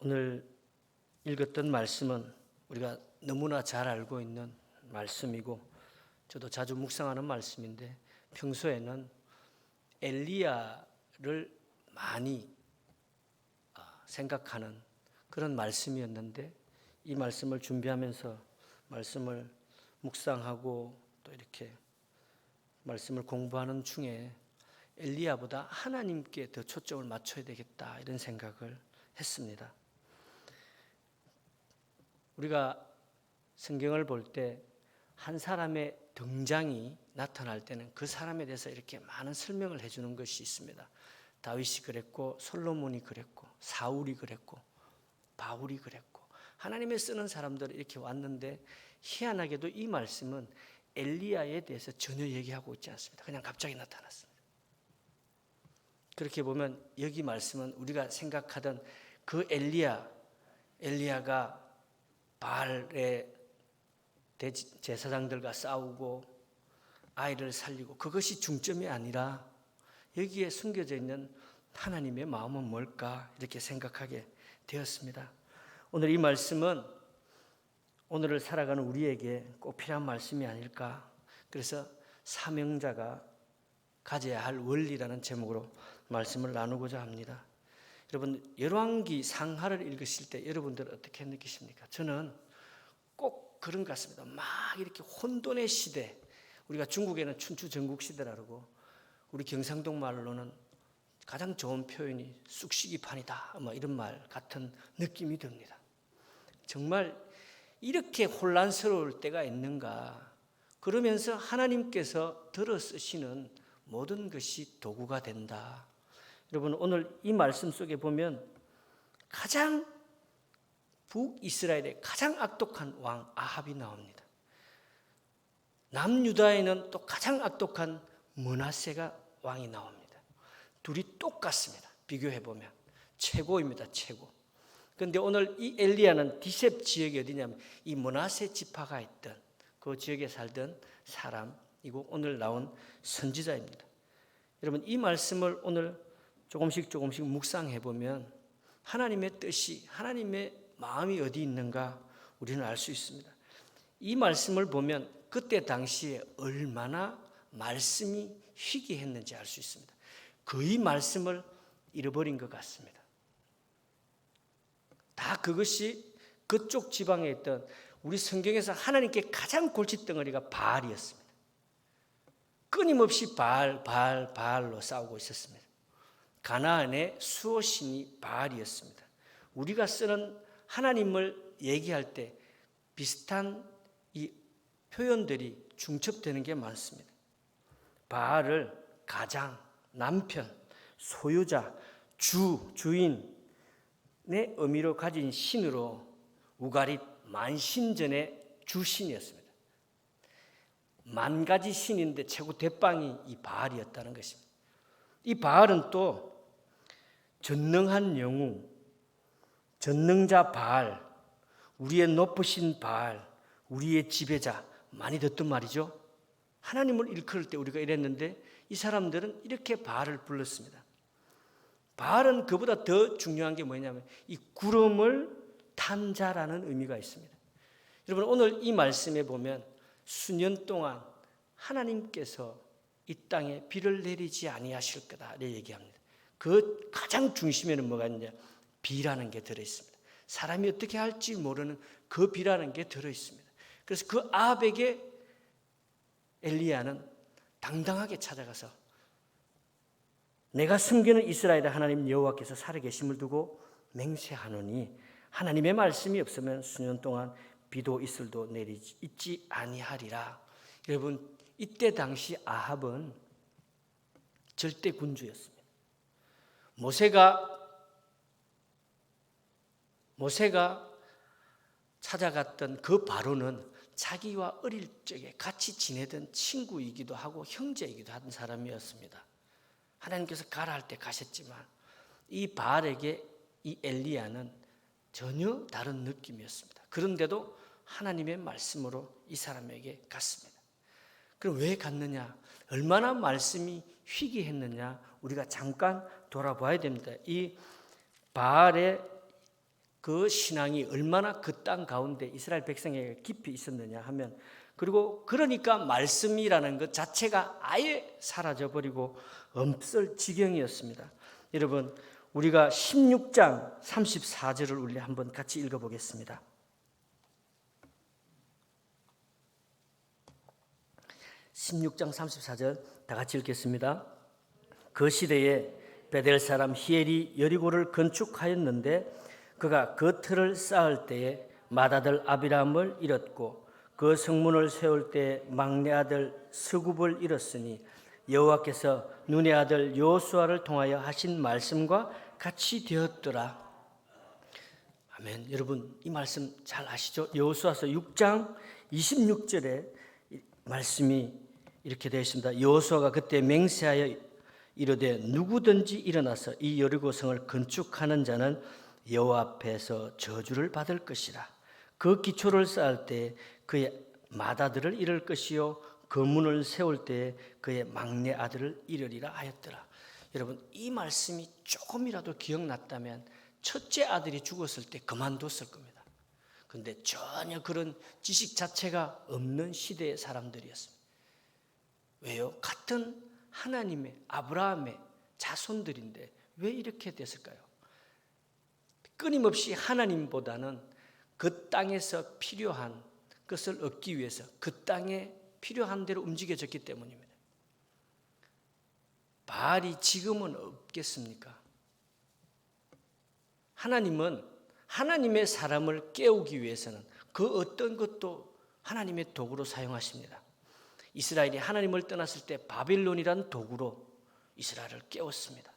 오늘 읽었던 말씀은 우리가 너무나 잘 알고 있는 말씀이고 저도 자주 묵상하는 말씀인데 평소에는 엘리야를 많이 생각하는 그런 말씀이었는데 이 말씀을 준비하면서 말씀을 묵상하고 또 이렇게 말씀을 공부하는 중에 엘리야보다 하나님께 더 초점을 맞춰야 되겠다 이런 생각을 했습니다. 우리가 성경을 볼 때 한 사람의 등장이 나타날 때는 그 사람에 대해서 이렇게 많은 설명을 해주는 것이 있습니다. 다윗이 그랬고 솔로몬이 그랬고 사울이 그랬고 바울이 그랬고 하나님의 쓰는 사람들이 이렇게 왔는데 희한하게도 이 말씀은 엘리야에 대해서 전혀 얘기하고 있지 않습니다. 그냥 갑자기 나타났습니다. 그렇게 보면 여기 말씀은 우리가 생각하던 그 엘리야가 바알의 제사장들과 싸우고 아이를 살리고 그것이 중점이 아니라 여기에 숨겨져 있는 하나님의 마음은 뭘까 이렇게 생각하게 되었습니다. 오늘 이 말씀은 오늘을 살아가는 우리에게 꼭 필요한 말씀이 아닐까. 그래서 사명자가 가져야 할 원리라는 제목으로 말씀을 나누고자 합니다. 여러분 열왕기 상하를 읽으실 때 여러분들 어떻게 느끼십니까? 저는 꼭 그런 것 같습니다. 막 이렇게 혼돈의 시대, 우리가 중국에는 춘추전국 시대라고 우리 경상도 말로는 가장 좋은 표현이 쑥시기판이다 뭐 이런 말 같은 느낌이 듭니다. 정말 이렇게 혼란스러울 때가 있는가. 그러면서 하나님께서 들어 쓰시는 모든 것이 도구가 된다. 여러분 오늘 이 말씀 속에 보면 가장 북이스라엘의 가장 악독한 왕 아합이 나옵니다. 남유다에는 또 가장 악독한 므낫세가 왕이 나옵니다. 둘이 똑같습니다. 비교해보면 최고입니다. 최고. 그런데 오늘 이 엘리야는 디셉 지역이 어디냐면 이 므낫세 지파가 있던 그 지역에 살던 사람이고 오늘 나온 선지자입니다. 여러분 이 말씀을 오늘 조금씩 묵상해보면 하나님의 뜻이 하나님의 마음이 어디 있는가 우리는 알 수 있습니다. 이 말씀을 보면 그때 당시에 얼마나 말씀이 희귀했는지 알 수 있습니다. 거의 말씀을 잃어버린 것 같습니다. 다 그것이 그쪽 지방에 있던 우리 성경에서 하나님께 가장 골칫덩어리가 바알이었습니다. 끊임없이 바알로 싸우고 있었습니다. 가나안의 수호신이 바알이었습니다. 우리가 쓰는 하나님을 얘기할 때 비슷한 이 표현들이 중첩되는 게 많습니다. 바알을 가장, 남편, 소유자, 주인의 의미로 가진 신으로 우가릿 만신전의 주신이었습니다. 만 가지 신인데 최고 대빵이 이 바알이었다는 것입니다. 이 바알은 또 전능한 영웅, 전능자 바알, 우리의 높으신 바알, 우리의 지배자 많이 듣던 말이죠. 하나님을 일컬을 때 우리가 이랬는데 이 사람들은 이렇게 바알을 불렀습니다. 바알은 그보다 더 중요한 게 뭐냐면 이 구름을 탄 자라는 의미가 있습니다. 여러분 오늘 이 말씀에 보면 수년 동안 하나님께서 이 땅에 비를 내리지 아니하실 거다 이렇게 얘기합니다. 그 가장 중심에는 뭐가 있느냐? 비라는 게 들어있습니다. 사람이 어떻게 할지 모르는 그 비라는 게 들어있습니다. 그래서 그 아합에게 엘리야는 당당하게 찾아가서 내가 섬기는 이스라엘의 하나님 여호와께서 살아계심을 두고 맹세하노니 하나님의 말씀이 없으면 수년 동안 비도 이슬도 내리지 아니하리라. 여러분 이때 당시 아합은 절대 군주였습니다. 모세가 찾아갔던 그 바로는 자기와 어릴 적에 같이 지내던 친구이기도 하고 형제이기도 한 사람이었습니다. 하나님께서 가라 할 때 가셨지만 이 바알에게 이 엘리야는 전혀 다른 느낌이었습니다. 그런데도 하나님의 말씀으로 이 사람에게 갔습니다. 그럼 왜 갔느냐? 얼마나 말씀이 희귀했느냐? 우리가 잠깐 돌아봐야 됩니다. 이 바알의 그 신앙이 얼마나 그 땅 가운데 이스라엘 백성에게 깊이 있었느냐 하면, 그리고 그러니까 말씀이라는 것 자체가 아예 사라져버리고 없을 지경이었습니다. 여러분, 우리가 16장 34절을 우리 한번 같이 읽어보겠습니다. 16장 34절 다 같이 읽겠습니다. 그 시대에 베델 사람 히엘이 여리고를 건축하였는데 그가 그 틀을 쌓을 때에 맏아들 아비람을 잃었고 그 성문을 세울 때 막내 아들 스굽을 잃었으니 여호와께서 눈의 아들 여호수아를 통하여 하신 말씀과 같이 되었더라. 아멘. 여러분, 이 말씀 잘 아시죠? 여호수아서 6장 26절에 말씀이 이렇게 되어 있습니다. 여호수아가 그때 맹세하여 이르되 누구든지 일어나서 이 여리고성을 건축하는 자는 여호와 앞에서 저주를 받을 것이라. 그 기초를 쌓을 때 그의 맏아들을 잃을 것이요 그 문을 세울 때 그의 막내 아들을 잃으리라 하였더라. 여러분, 이 말씀이 조금이라도 기억났다면 첫째 아들이 죽었을 때 그만뒀을 겁니다. 그런데 전혀 그런 지식 자체가 없는 시대의 사람들이었습니다. 왜요? 같은 하나님의 아브라함의 자손들인데 왜 이렇게 됐을까요? 끊임없이 하나님보다는 그 땅에서 필요한 것을 얻기 위해서 그 땅에 필요한 대로 움직여졌기 때문입니다. 바알이 지금은 없겠습니까? 하나님은 하나님의 사람을 깨우기 위해서는 그 어떤 것도 하나님의 도구로 사용하십니다. 이스라엘이 하나님을 떠났을 때 바빌론이란 도구로 이스라엘을 깨웠습니다.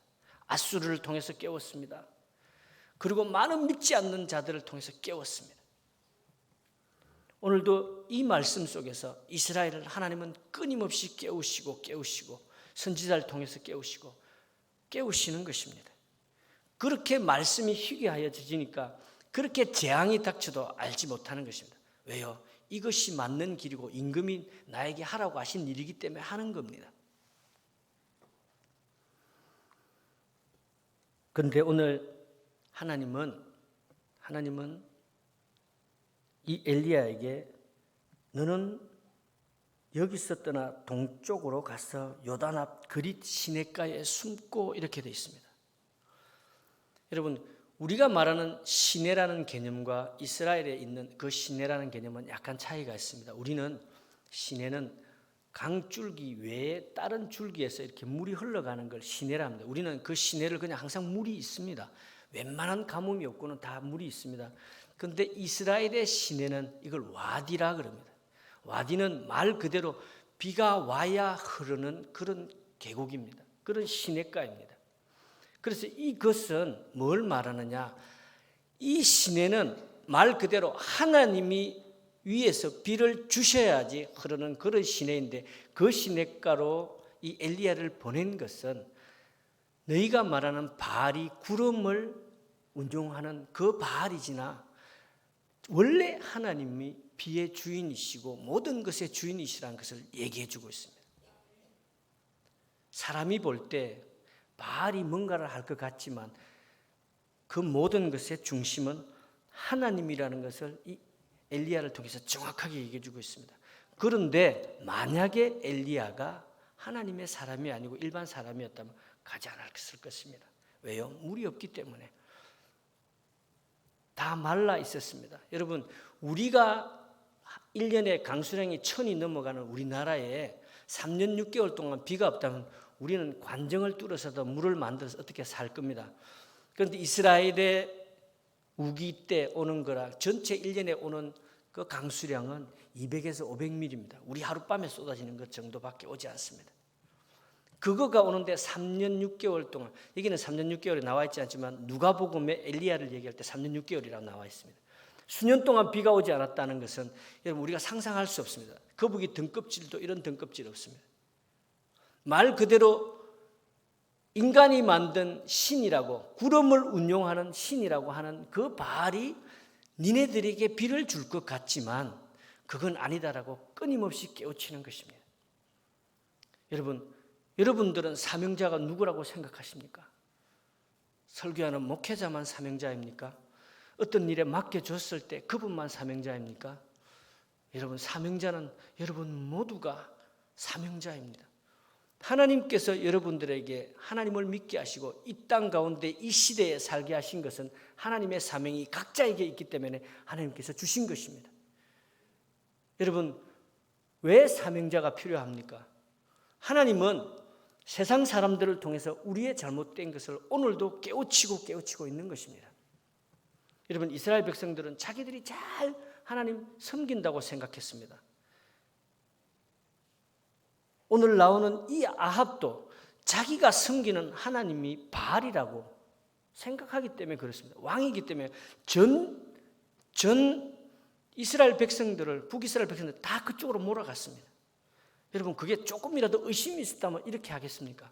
아수르를 통해서 깨웠습니다. 그리고 많은 믿지 않는 자들을 통해서 깨웠습니다. 오늘도 이 말씀 속에서 이스라엘을 하나님은 끊임없이 깨우시고 선지자를 통해서 깨우시는 것입니다. 그렇게 말씀이 희귀하여지니까 그렇게 재앙이 닥쳐도 알지 못하는 것입니다. 왜요? 이것이 맞는 길이고 임금이 나에게 하라고 하신 일이기 때문에 하는 겁니다. 그런데 오늘 하나님은 이 엘리야에게 너는 여기서 떠나 동쪽으로 가서 요단 앞 그릿 시냇가에 숨고 이렇게 되어 있습니다. 여러분, 우리가 말하는 시내라는 개념과 이스라엘에 있는 그 시내라는 개념은 약간 차이가 있습니다. 우리는 시내는 강줄기 외에 다른 줄기에서 이렇게 물이 흘러가는 걸 시내라 합니다. 우리는 그 시내를 그냥 항상 물이 있습니다. 웬만한 가뭄이 없고는 다 물이 있습니다. 그런데 이스라엘의 시내는 이걸 와디라 그럽니다. 와디는 말 그대로 비가 와야 흐르는 그런 계곡입니다. 그런 시냇가입니다. 그래서 이것은 뭘 말하느냐? 이 시내는 말 그대로 하나님이 위에서 비를 주셔야지 흐르는 그런 시내인데 그 시냇가로 이 엘리야를 보낸 것은 너희가 말하는 바알이 구름을 운용하는 그 바알이지나 원래 하나님이 비의 주인이시고 모든 것의 주인이시라는 것을 얘기해 주고 있습니다. 사람이 볼 때 바알이 뭔가를 할 것 같지만 그 모든 것의 중심은 하나님이라는 것을 이 엘리야를 통해서 정확하게 얘기해 주고 있습니다. 그런데 만약에 엘리야가 하나님의 사람이 아니고 일반 사람이었다면 가지 않았을 것입니다. 왜요? 물이 없기 때문에. 다 말라 있었습니다. 여러분, 우리가 1년에 강수량이 1000이 넘어가는 우리나라에 3년 6개월 동안 비가 없다면 우리는 관정을 뚫어서도 물을 만들어서 어떻게 살 겁니다. 그런데 이스라엘의 우기 때 오는 거랑 전체 1년에 오는 그 강수량은 200에서 500mm입니다. 우리 하룻밤에 쏟아지는 것 정도밖에 오지 않습니다. 그거가 오는데 3년 6개월 동안, 여기는 3년 6개월에 나와 있지 않지만 누가복음에 엘리야를 얘기할 때 3년 6개월이라고 나와 있습니다. 수년 동안 비가 오지 않았다는 것은 여러분 우리가 상상할 수 없습니다. 거북이 등껍질도 이런 등껍질 없습니다. 말 그대로 인간이 만든 신이라고, 구름을 운용하는 신이라고 하는 그 바알이 니네들에게 비를 줄 것 같지만 그건 아니다라고 끊임없이 깨우치는 것입니다. 여러분들은 사명자가 누구라고 생각하십니까? 설교하는 목회자만 사명자입니까? 어떤 일에 맡겨줬을 때 그분만 사명자입니까? 여러분, 사명자는 여러분 모두가 사명자입니다. 하나님께서 여러분들에게 하나님을 믿게 하시고 이 땅 가운데 이 시대에 살게 하신 것은 하나님의 사명이 각자에게 있기 때문에 하나님께서 주신 것입니다. 여러분, 왜 사명자가 필요합니까? 하나님은 세상 사람들을 통해서 우리의 잘못된 것을 오늘도 깨우치고 있는 것입니다. 여러분, 이스라엘 백성들은 자기들이 잘 하나님 섬긴다고 생각했습니다. 오늘 나오는 이 아합도 자기가 섬기는 하나님이 바알이라고 생각하기 때문에 그렇습니다. 왕이기 때문에 전 이스라엘 백성들을, 북이스라엘 백성들 다 그쪽으로 몰아갔습니다. 여러분, 그게 조금이라도 의심이 있었다면 이렇게 하겠습니까?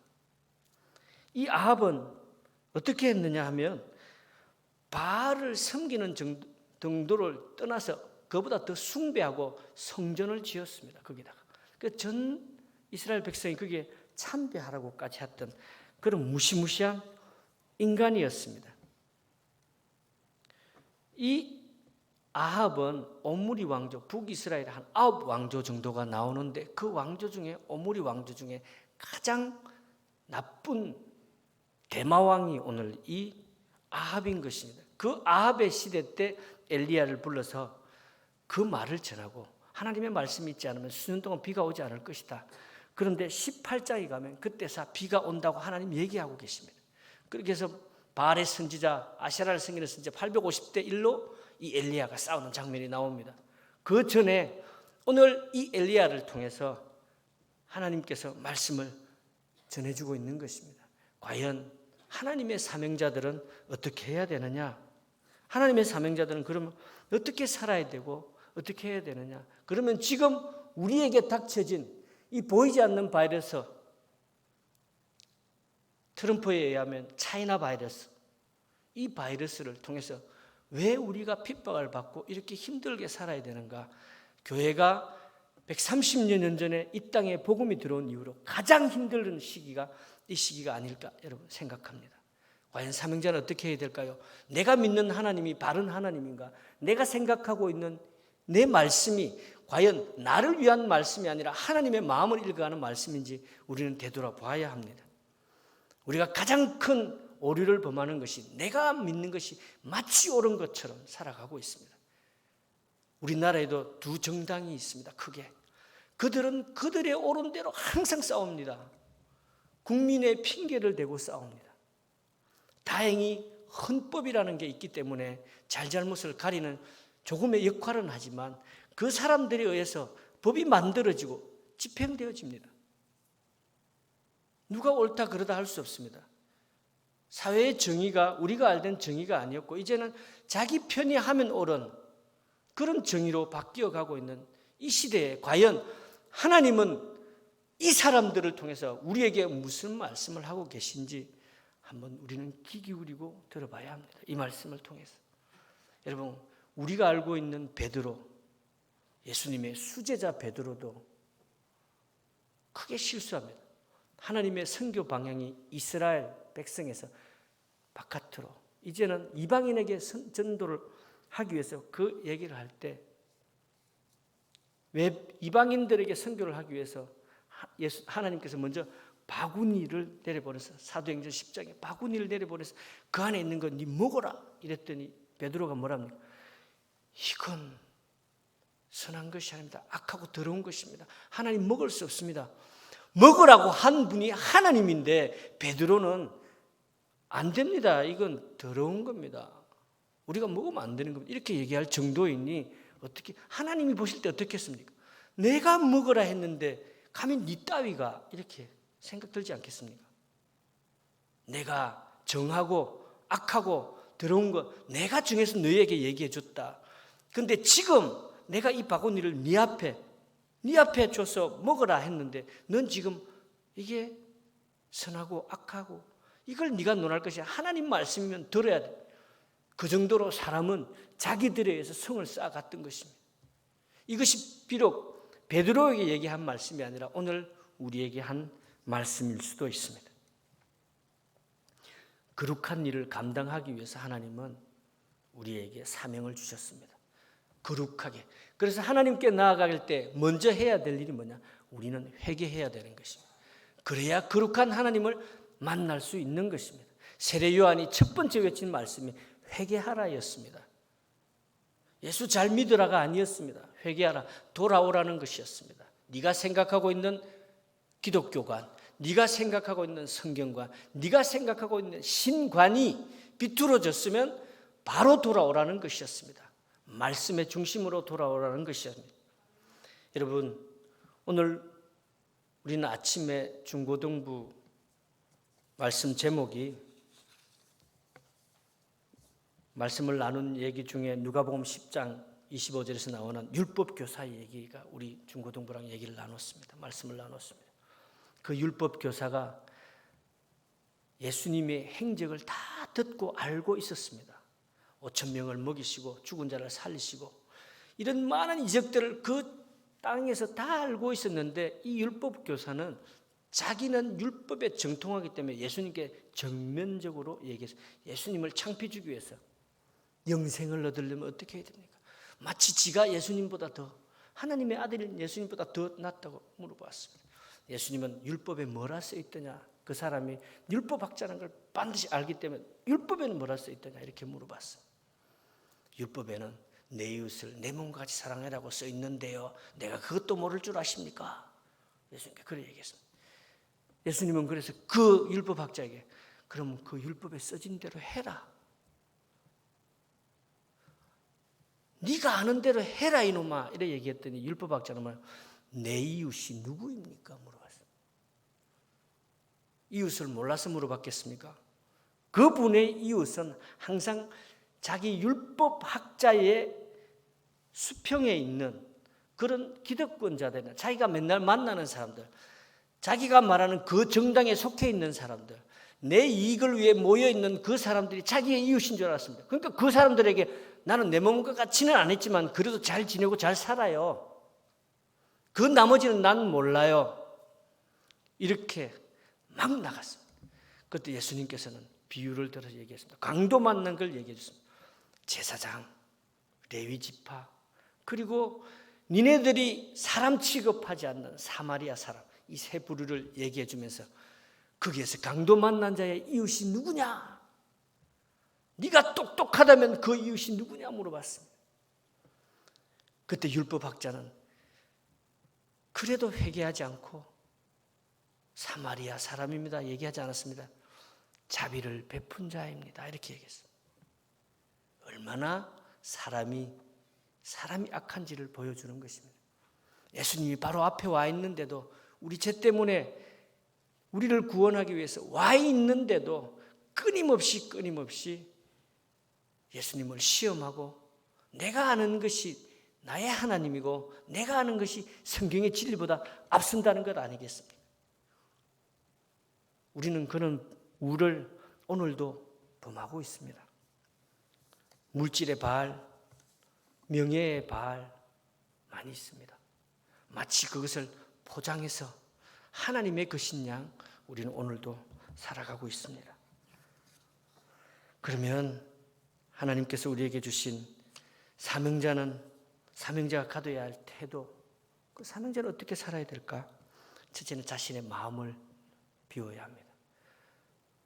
이 아합은 어떻게 했느냐 하면 바알을 섬기는 정도를 떠나서 그보다 더 숭배하고 성전을 지었습니다. 거기다가 전 이스라엘 백성이 거기에 참배하라고까지 했던 그런 무시무시한 인간이었습니다. 이 아합은 오므리 왕조, 북이스라엘에 한 9왕조 정도가 나오는데 그 왕조 중에, 오므리 왕조 중에 가장 나쁜 대마왕이 오늘 이 아합인 것입니다. 그 아합의 시대 때 엘리야를 불러서 그 말을 전하고 하나님의 말씀이 있지 않으면 수년 동안 비가 오지 않을 것이다. 그런데 18장에 가면 그때서 비가 온다고 하나님 얘기하고 계십니다. 그렇게 해서 바알의 선지자, 아세라를 섬기는 선지자 850대 1로 이 엘리야가 싸우는 장면이 나옵니다. 그 전에 오늘 이 엘리야를 통해서 하나님께서 말씀을 전해주고 있는 것입니다. 과연 하나님의 사명자들은 어떻게 해야 되느냐? 하나님의 사명자들은 그러면 어떻게 살아야 되고 어떻게 해야 되느냐? 그러면 지금 우리에게 닥쳐진 이 보이지 않는 바이러스, 트럼프에 의하면 차이나 바이러스, 이 바이러스를 통해서 왜 우리가 핍박을 받고 이렇게 힘들게 살아야 되는가? 교회가 130년 전에 이 땅에 복음이 들어온 이후로 가장 힘든 시기가 이 시기가 아닐까 여러분 생각합니다. 과연 사명자는 어떻게 해야 될까요? 내가 믿는 하나님이 바른 하나님인가? 내가 생각하고 있는 내 말씀이 과연 나를 위한 말씀이 아니라 하나님의 마음을 읽어가는 말씀인지 우리는 되돌아봐야 합니다. 우리가 가장 큰 오류를 범하는 것이 내가 믿는 것이 마치 옳은 것처럼 살아가고 있습니다. 우리나라에도 두 정당이 있습니다. 크게. 그들은 그들의 옳은 대로 항상 싸웁니다. 국민의 핑계를 대고 싸웁니다. 다행히 헌법이라는 게 있기 때문에 잘잘못을 가리는 조금의 역할은 하지만 그 사람들에 의해서 법이 만들어지고 집행되어집니다. 누가 옳다 그러다 할 수 없습니다. 사회의 정의가 우리가 알던 정의가 아니었고 이제는 자기 편이 하면 옳은 그런 정의로 바뀌어가고 있는 이 시대에 과연 하나님은 이 사람들을 통해서 우리에게 무슨 말씀을 하고 계신지 한번 우리는 귀 기울이고 들어봐야 합니다. 이 말씀을 통해서. 여러분, 우리가 알고 있는 베드로, 예수님의 수제자 베드로도 크게 실수합니다. 하나님의 선교 방향이 이스라엘 백성에서 바깥으로, 이제는 이방인에게 전도를 하기 위해서 그 얘기를 할 때 왜 이방인들에게 선교를 하기 위해서 하나님께서 먼저 바구니를 내려보내서 사도행전 10장에 바구니를 내려보내서 그 안에 있는 건 네 먹어라 이랬더니 베드로가 뭐랍니까? 이건 선한 것이 아닙니다. 악하고 더러운 것입니다. 하나님 먹을 수 없습니다. 먹으라고 한 분이 하나님인데 베드로는 안 됩니다. 이건 더러운 겁니다. 우리가 먹으면 안 되는 겁니다. 이렇게 얘기할 정도이니 어떻게 하나님이 보실 때 어떻겠습니까? 내가 먹으라 했는데 감히 네 따위가 이렇게 생각 들지 않겠습니까? 내가 정하고 악하고 더러운 거 내가 정해서 너희에게 얘기해 줬다. 그런데 지금 내가 이 바구니를 네 앞에 줘서 먹으라 했는데 넌 지금 이게 선하고 악하고 이걸 네가 논할 것이 하나님 말씀이면 들어야 돼. 그 정도로 사람은 자기들에 의해서 성을 쌓아갔던 것입니다. 이것이 비록 베드로에게 얘기한 말씀이 아니라 오늘 우리에게 한 말씀일 수도 있습니다. 거룩한 일을 감당하기 위해서 하나님은 우리에게 사명을 주셨습니다. 거룩하게. 그래서 하나님께 나아갈 때 먼저 해야 될 일이 뭐냐? 우리는 회개해야 되는 것입니다. 그래야 거룩한 하나님을 만날 수 있는 것입니다. 세례 요한이 첫 번째 외친 말씀이 회개하라였습니다. 예수 잘 믿으라가 아니었습니다. 회개하라, 돌아오라는 것이었습니다. 네가 생각하고 있는 기독교관, 네가 생각하고 있는 성경관, 네가 생각하고 있는 신관이 비뚤어졌으면 바로 돌아오라는 것이었습니다. 말씀의 중심으로 돌아오라는 것이었습니다. 여러분, 오늘 우리는 아침에 중고등부 말씀 제목이 말씀을 나눈 얘기 중에 누가복음 10장 25절에서 나오는 율법교사 얘기가 우리 중고등부랑 얘기를 나눴습니다. 말씀을 나눴습니다. 그 율법교사가 예수님의 행적을 다 듣고 알고 있었습니다. 5,000명을 먹이시고 죽은 자를 살리시고 이런 많은 이적들을 그 땅에서 다 알고 있었는데 이 율법교사는 자기는 율법에 정통하기 때문에 예수님께 정면적으로 얘기해서 예수님을 창피 주기 위해서 영생을 얻으려면 어떻게 해야 됩니까? 마치 지가 예수님보다 더 하나님의 아들인 예수님보다 더 낫다고 물어봤습니다. 예수님은 율법에 뭐라 써 있더냐? 그 사람이 율법학자라는 걸 반드시 알기 때문에 율법에는 뭐라 써 있더냐? 이렇게 물어봤어요. 율법에는 내 이웃을 내 몸같이 사랑하라고 써 있는데요. 내가 그것도 모를 줄 아십니까? 예수님께 그래 얘기했습니다. 예수님은 그래서 그 율법학자에게 그럼 그 율법에 써진 대로 해라. 네가 아는 대로 해라 이놈아. 이래 얘기했더니 율법학자는 내 이웃이 누구입니까? 물어봤어요. 이웃을 몰라서 물어봤겠습니까? 그분의 이웃은 항상 자기 율법학자의 수평에 있는 그런 기득권자들, 자기가 맨날 만나는 사람들, 자기가 말하는 그 정당에 속해 있는 사람들, 내 이익을 위해 모여있는 그 사람들이 자기의 이웃인 줄 알았습니다. 그러니까 그 사람들에게 나는 내 몸과 같이는 안 했지만 그래도 잘 지내고 잘 살아요. 그 나머지는 난 몰라요. 이렇게 막 나갔습니다. 그때 예수님께서는 비유를 들어서 얘기했습니다. 강도 만난 걸 얘기해 줬습니다. 제사장, 레위 지파, 그리고 니네들이 사람 취급하지 않는 사마리아 사람, 이 세 부류를 얘기해 주면서 거기에서 강도 만난 자의 이웃이 누구냐? 네가 똑똑하다면 그 이웃이 누구냐 물어봤습니다. 그때 율법학자는 그래도 회개하지 않고 사마리아 사람입니다 얘기하지 않았습니다. 자비를 베푼 자입니다 이렇게 얘기했어요. 얼마나 사람이 악한지를 보여주는 것입니다. 예수님이 바로 앞에 와 있는데도 우리 죄 때문에 우리를 구원하기 위해서 와 있는데도 끊임없이 예수님을 시험하고 내가 아는 것이 나의 하나님이고 내가 아는 것이 성경의 진리보다 앞선다는 것 아니겠습니까? 우리는 그런 우를 오늘도 범하고 있습니다. 물질의 바알, 명예의 바알 많이 있습니다. 마치 그것을 포장해서 하나님의 것인 양 우리는 오늘도 살아가고 있습니다. 그러면 하나님께서 우리에게 주신 사명자가 가져야 할 태도, 그 사명자는 어떻게 살아야 될까? 첫째는 자신의 마음을 비워야 합니다.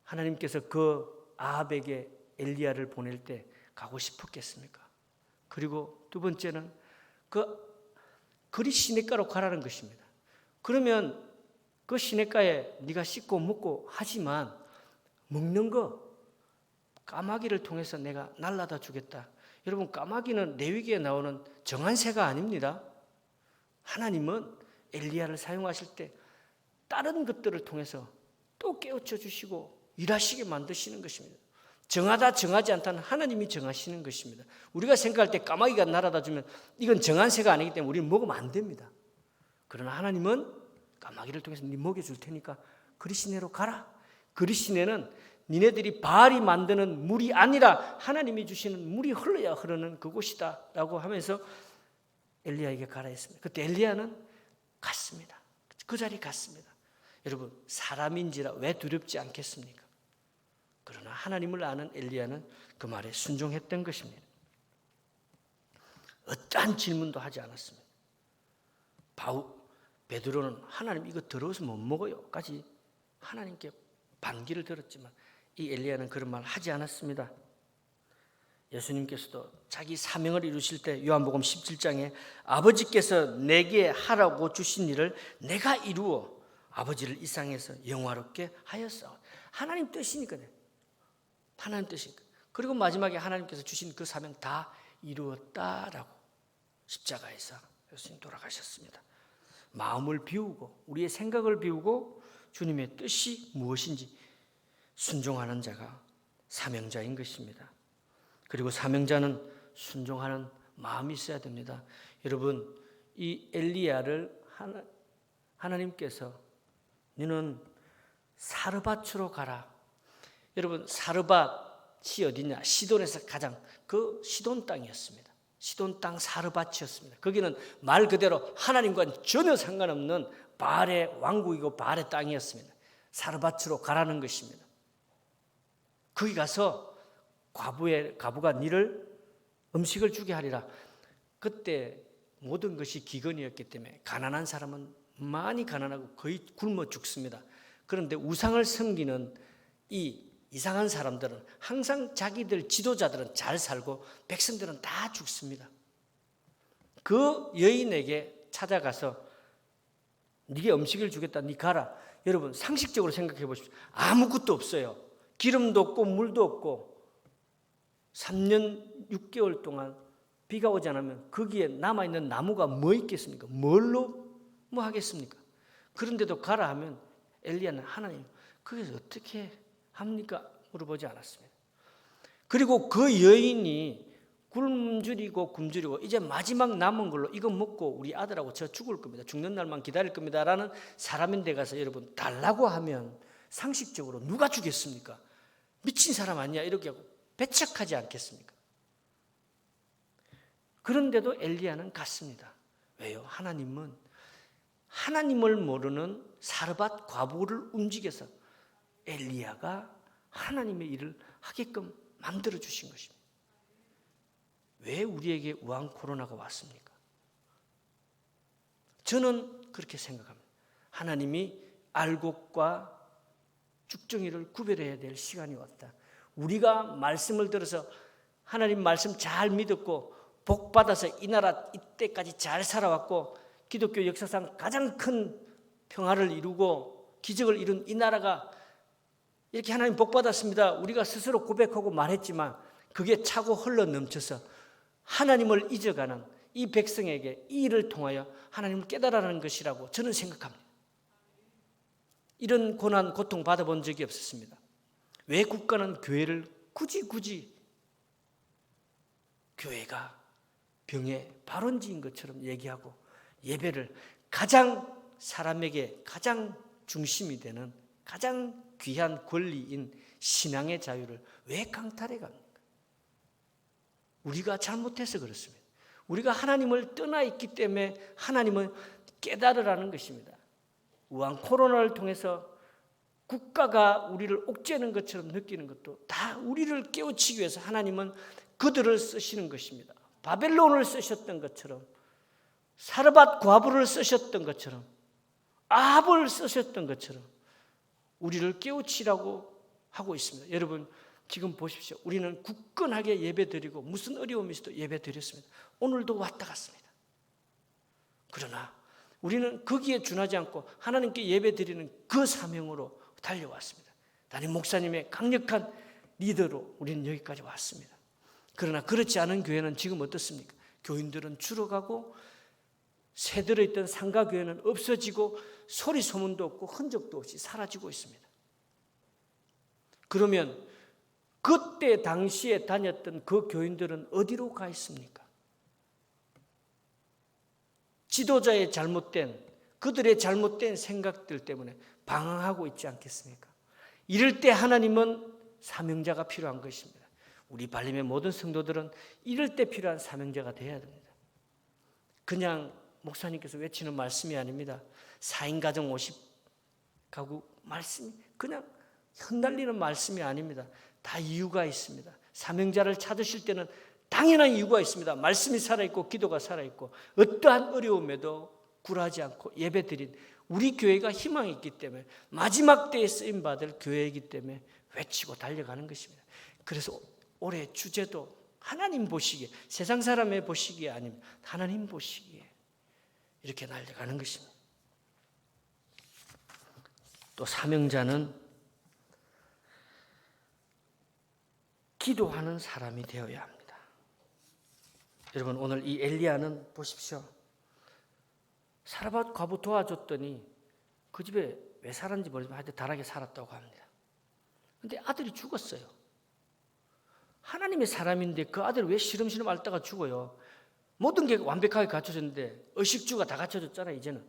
하나님께서 그 아합에게 엘리야를 보낼 때 가고 싶었겠습니까? 그리고 두 번째는 그리 시냇가로 가라는 것입니다. 그러면 그 시냇가에 네가 씻고 먹고 하지만 먹는 거 까마귀를 통해서 내가 날라다 주겠다. 여러분, 까마귀는 레위기에 나오는 정한 새가 아닙니다. 하나님은 엘리야를 사용하실 때 다른 것들을 통해서 또 깨우쳐 주시고 일하시게 만드시는 것입니다. 정하다 정하지 않다는 하나님이 정하시는 것입니다. 우리가 생각할 때 까마귀가 날아다 주면 이건 정한 새가 아니기 때문에 우리는 먹으면 안 됩니다. 그러나 하나님은 까마귀를 통해서 네 먹여줄 테니까 그리시네로 가라. 그리시네는 니네들이 바알이 만드는 물이 아니라 하나님이 주시는 물이 흘러야 흐르는 그곳이다 라고 하면서 엘리야에게 가라 했습니다. 그때 엘리야는 갔습니다. 그 자리에 갔습니다. 여러분, 사람인지라 왜 두렵지 않겠습니까? 그러나 하나님을 아는 엘리야는 그 말에 순종했던 것입니다. 어떠한 질문도 하지 않았습니다. 베드로는 하나님 이거 더러워서 못 먹어요까지 하나님께 반기를 들었지만 이 엘리야는 그런 말 하지 않았습니다. 예수님께서도 자기 사명을 이루실 때 요한복음 17장에 아버지께서 내게 하라고 주신 일을 내가 이루어 아버지를 이 상에서 영화롭게 하였어. 하나님 뜻이니까요. 하나님 뜻이니까. 그리고 마지막에 하나님께서 주신 그 사명 다 이루었다라고 십자가에서 예수님 돌아가셨습니다. 마음을 비우고 우리의 생각을 비우고 주님의 뜻이 무엇인지 순종하는 자가 사명자인 것입니다. 그리고 사명자는 순종하는 마음이 있어야 됩니다. 여러분, 이 엘리야를 하나님께서 너는 사르밧으로 가라. 여러분, 사르밧이 어디냐? 시돈에서 가장 그 시돈 땅이었습니다. 시돈 땅 사르밧이었습니다. 거기는 말 그대로 하나님과는 전혀 상관없는 바알의 왕국이고 바알의 땅이었습니다. 사르밧으로 가라는 것입니다. 거기 가서 과부가 니를 음식을 주게 하리라. 그때 모든 것이 기근이었기 때문에 가난한 사람은 많이 가난하고 거의 굶어 죽습니다. 그런데 우상을 섬기는 이 이상한 사람들은 항상 자기들 지도자들은 잘 살고 백성들은 다 죽습니다. 그 여인에게 찾아가서 네게 음식을 주겠다. 네 가라. 여러분 상식적으로 생각해 보십시오. 아무것도 없어요. 기름도 없고 물도 없고 3년 6개월 동안 비가 오지 않으면 거기에 남아있는 나무가 뭐 있겠습니까? 뭘로 뭐 하겠습니까? 그런데도 가라 하면 엘리야는 하나님 거기서 어떻게 합니까? 물어보지 않았습니다. 그리고 그 여인이 굶주리고 이제 마지막 남은 걸로 이거 먹고 우리 아들하고 저 죽을 겁니다. 죽는 날만 기다릴 겁니다. 라는 사람인데 가서 여러분 달라고 하면 상식적으로 누가 주겠습니까? 미친 사람 아니야? 이렇게 하고 배척하지 않겠습니까? 그런데도 엘리야는 갔습니다. 왜요? 하나님은 하나님을 모르는 사르밧 과부를 움직여서 엘리야가 하나님의 일을 하게끔 만들어 주신 것입니다. 왜 우리에게 우한 코로나가 왔습니까? 저는 그렇게 생각합니다. 하나님이 알곡과 쭉정이를 구별해야 될 시간이 왔다. 우리가 말씀을 들어서 하나님 말씀 잘 믿었고 복 받아서 이 나라 이때까지 잘 살아왔고 기독교 역사상 가장 큰 평화를 이루고 기적을 이룬 이 나라가 이렇게 하나님 복 받았습니다. 우리가 스스로 고백하고 말했지만 그게 차고 흘러 넘쳐서 하나님을 잊어가는 이 백성에게 이 일을 통하여 하나님을 깨달아라는 것이라고 저는 생각합니다. 이런 고난, 고통 받아본 적이 없었습니다. 왜 국가는 교회를 굳이 교회가 병의 발원지인 것처럼 얘기하고 예배를 가장 사람에게 가장 중심이 되는 가장 귀한 권리인 신앙의 자유를 왜 강탈해 갑니까? 우리가 잘못해서 그렇습니다. 우리가 하나님을 떠나 있기 때문에 하나님을 깨달으라는 것입니다. 우한 코로나를 통해서 국가가 우리를 옥죄는 것처럼 느끼는 것도 다 우리를 깨우치기 위해서 하나님은 그들을 쓰시는 것입니다. 바벨론을 쓰셨던 것처럼 사르밧 과부를 쓰셨던 것처럼 아합을 쓰셨던 것처럼 우리를 깨우치라고 하고 있습니다. 여러분 지금 보십시오. 우리는 굳건하게 예배드리고 무슨 어려움이 있어도 예배드렸습니다. 오늘도 왔다 갔습니다. 그러나 우리는 거기에 준하지 않고 하나님께 예배드리는 그 사명으로 달려왔습니다. 담임 목사님의 강력한 리더로 우리는 여기까지 왔습니다. 그러나 그렇지 않은 교회는 지금 어떻습니까? 교인들은 줄어가고 새들어 있던 상가교회는 없어지고 소리 소문도 없고 흔적도 없이 사라지고 있습니다. 그러면 그때 당시에 다녔던 그 교인들은 어디로 가 있습니까? 지도자의 그들의 잘못된 생각들 때문에 방황하고 있지 않겠습니까? 이럴 때 하나님은 사명자가 필요한 것입니다. 우리 발림의 모든 성도들은 이럴 때 필요한 사명자가 되어야 됩니다. 그냥 목사님께서 외치는 말씀이 아닙니다. 4인 가정 50가구 말씀이 그냥 흩날리는 말씀이 아닙니다. 다 이유가 있습니다. 사명자를 찾으실 때는 당연한 이유가 있습니다. 말씀이 살아있고 기도가 살아있고 어떠한 어려움에도 굴하지 않고 예배드린 우리 교회가 희망이 있기 때문에 마지막 때에 쓰임받을 교회이기 때문에 외치고 달려가는 것입니다. 그래서 올해 주제도 하나님 보시기에, 세상 사람의 보시기에 아닙니다. 하나님 보시기에 이렇게 달려가는 것입니다. 또 사명자는 기도하는 사람이 되어야 합니다. 여러분, 오늘 이 엘리야는 보십시오. 사르밧 과부 도와줬더니 그 집에 왜 살았는지 모르지만 하여튼 다락에 살았다고 합니다. 그런데 아들이 죽었어요. 하나님의 사람인데 그 아들을 왜 시름시름 앓다가 죽어요? 모든 게 완벽하게 갖춰졌는데 의식주가 다 갖춰졌잖아요. 이제는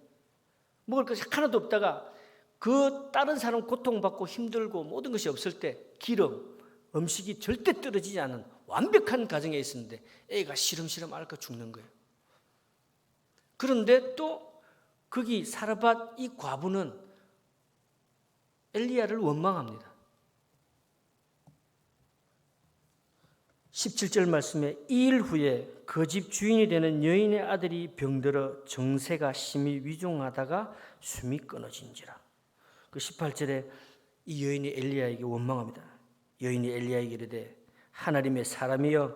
먹을 것이 하나도 없다가 그 다른 사람 고통받고 힘들고 모든 것이 없을 때 기름, 음식이 절대 떨어지지 않은 완벽한 가정에 있었는데 애가 시름시름 앓고 죽는 거예요. 그런데 또 거기 사르밧 이 과부는 엘리야를 원망합니다. 17절 말씀에 이 일 후에 그 집 주인이 되는 여인의 아들이 병들어 정세가 심히 위중하다가 숨이 끊어진지라. 그 18절에 이 여인이 엘리야에게 원망합니다. 여인이 엘리야에게 이르되 하나님의 사람이여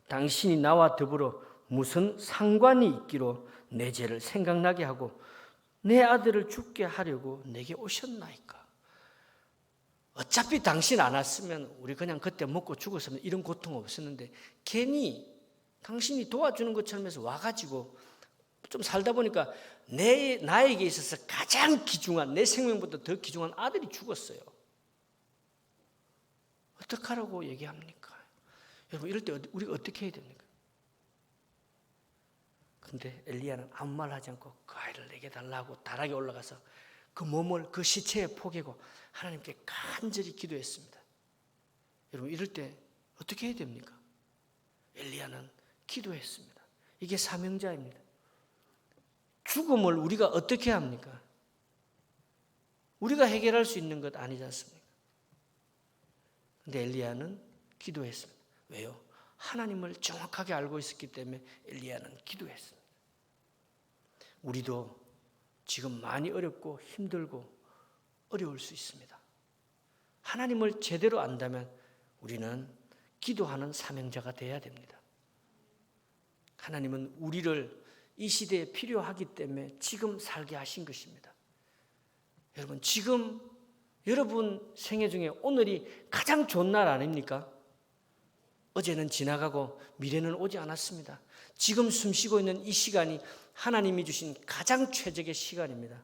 당신이 나와 더불어 무슨 상관이 있기로 내 죄를 생각나게 하고 내 아들을 죽게 하려고 내게 오셨나이까. 어차피 당신 안 왔으면 우리 그냥 그때 먹고 죽었으면 이런 고통 없었는데 괜히 당신이 도와주는 것처럼 해서 와가지고 좀 살다 보니까 나에게 있어서 가장 귀중한, 내 생명보다 더 귀중한 아들이 죽었어요. 어떡하라고 얘기합니까? 여러분, 이럴 때 우리가 어떻게 해야 됩니까? 근데 엘리야는 아무 말 하지 않고 그 아이를 내게 달라고 다락에 올라가서 그 몸을 그 시체에 포개고 하나님께 간절히 기도했습니다. 여러분, 이럴 때 어떻게 해야 됩니까? 엘리야는 기도했습니다. 이게 사명자입니다. 죽음을 우리가 어떻게 합니까? 우리가 해결할 수 있는 것 아니지 않습니까? 근데 엘리야는 기도했습니다. 왜요? 하나님을 정확하게 알고 있었기 때문에 엘리야는 기도했습니다. 우리도 지금 많이 어렵고 힘들고 어려울 수 있습니다. 하나님을 제대로 안다면 우리는 기도하는 사명자가 되어야 됩니다. 하나님은 우리를 이 시대에 필요하기 때문에 지금 살게 하신 것입니다. 여러분, 지금 여러분 생애 중에 오늘이 가장 좋은 날 아닙니까? 어제는 지나가고 미래는 오지 않았습니다. 지금 숨쉬고 있는 이 시간이 하나님이 주신 가장 최적의 시간입니다.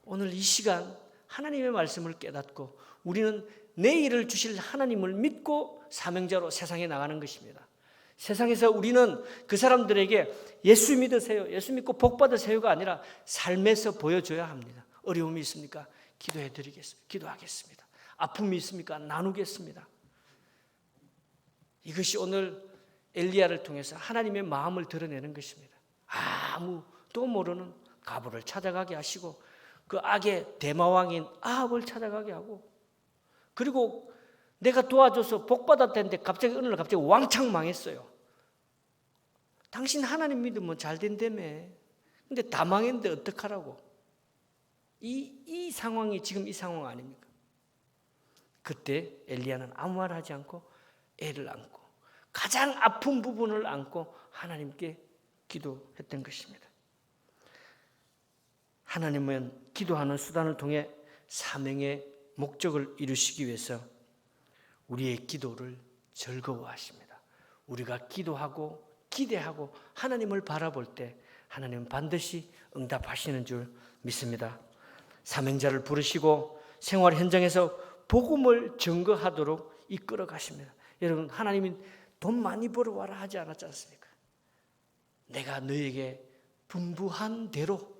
오늘 이 시간 하나님의 말씀을 깨닫고 우리는 내일을 주실 하나님을 믿고 사명자로 세상에 나가는 것입니다. 세상에서 우리는 그 사람들에게 예수 믿으세요, 예수 믿고 복 받으세요가 아니라 삶에서 보여줘야 합니다. 어려움이 있습니까? 기도해드리겠습니다. 기도하겠습니다. 아픔이 있습니까? 나누겠습니다. 이것이 오늘 엘리야를 통해서 하나님의 마음을 드러내는 것입니다. 아무도 모르는 가부를 찾아가게 하시고 그 악의 대마왕인 아합을 찾아가게 하고, 그리고 내가 도와줘서 복 받았다는데 갑자기 어느 날 갑자기 왕창 망했어요. 당신 하나님 믿으면 잘 된다며. 근데 다 망했는데 어떡하라고. 이 상황이 지금 이 상황 아닙니까? 그때 엘리야는 아무 말 하지 않고 애를 안고 가장 아픈 부분을 안고 하나님께 기도했던 것입니다. 하나님은 기도하는 수단을 통해 사명의 목적을 이루시기 위해서 우리의 기도를 즐거워하십니다. 우리가 기도하고 기대하고 하나님을 바라볼 때 하나님은 반드시 응답하시는 줄 믿습니다. 사명자를 부르시고 생활 현장에서 복음을 증거하도록 이끌어 가십니다. 여러분, 하나님이 돈 많이 벌어와라 하지 않았지 않습니까? 내가 너에게 분부한 대로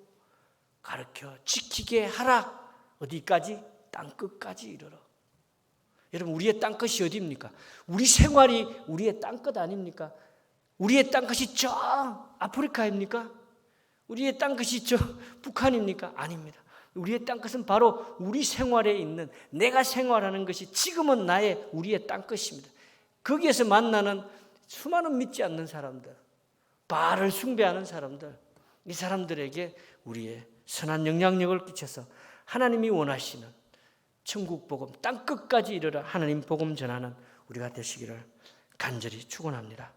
가르쳐 지키게 하라. 어디까지? 땅끝까지 이르러. 여러분, 우리의 땅끝이 어디입니까? 우리 생활이 우리의 땅끝 아닙니까? 우리의 땅끝이 저 아프리카입니까? 우리의 땅끝이 저 북한입니까? 아닙니다. 우리의 땅끝은 바로 우리 생활에 있는, 내가 생활하는 것이 지금은 나의 우리의 땅끝입니다. 거기에서 만나는 수많은 믿지 않는 사람들, 바알을 숭배하는 사람들, 이 사람들에게 우리의 선한 영향력을 끼쳐서 하나님이 원하시는 천국 복음, 땅끝까지 이르러 하나님 복음 전하는 우리가 되시기를 간절히 축원합니다.